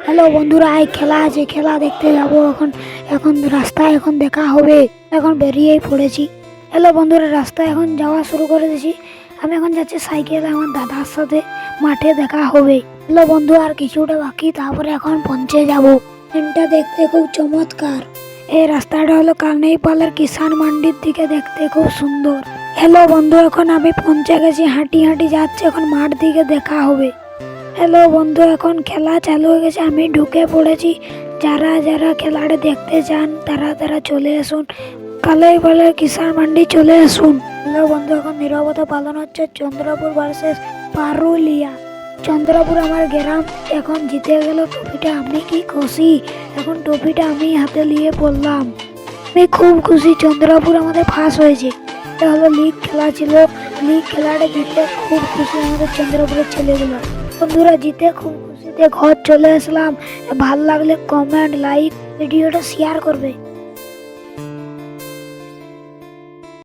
Hello বন্ধুরা, এই খেলা আছে, খেলা দেখতে যাব। এখন এখন রাস্তায় এখন দেখা হবে, এখন বেরিয়েই পড়েছি। হ্যালো বন্ধুরা, রাস্তায় এখন যাওয়া শুরু করে দিয়েছি। আমি এখন যাচ্ছি সাইকেলে আমার দাদার সাথে, মাঠে দেখা হবে। হ্যালো বন্ধু, আর কিছুটা বাকি, তারপরে এখন পৌঁছে যাব। ট্রেনটা দেখতে খুব চমৎকার। এই রাস্তাটা হলো কানেইপালের কিষান মান্ডির দিকে, দেখতে খুব সুন্দর। হ্যালো বন্ধু, এখন আমি পৌঁছে গেছি, হাঁটি হাঁটি যাচ্ছে, এখন মাঠ দিকে দেখা হবে। হ্যালো বন্ধু, এখন খেলা চালু হয়ে গেছে, আমি ঢুকে পড়েছি। যারা যারা খেলাটা দেখতে চান তারা তারা চলে আসুন, কালাইপালের কিষান মান্ডি চলে আসুন। হ্যালো বন্ধু, এখন নীরবতা পালন হচ্ছে চন্দ্রপুর ভার্সেস পারুলিয়া। চন্দ্রপুর আমার গ্রাম এখন জিতে গেল ট্রফিটা, আমি কি খুশি। এখন ট্রফিটা আমি হাতে নিয়ে পড়লাম, আমি খুব খুশি। চন্দ্রপুর আমাদের ফার্স্ট হয়েছে। এটা হলো লিগ খেলা ছিল, লিগ খেলাটা জিতে খুব খুশি আমাদের চন্দ্রপুরের ছেলেগুলো। বন্ধুরা, জিতে খুব খুশিতে ঘর চলে আসলাম। ভালো লাগলে কমেন্ট, লাইক, ভিডিওটা শেয়ার করবে।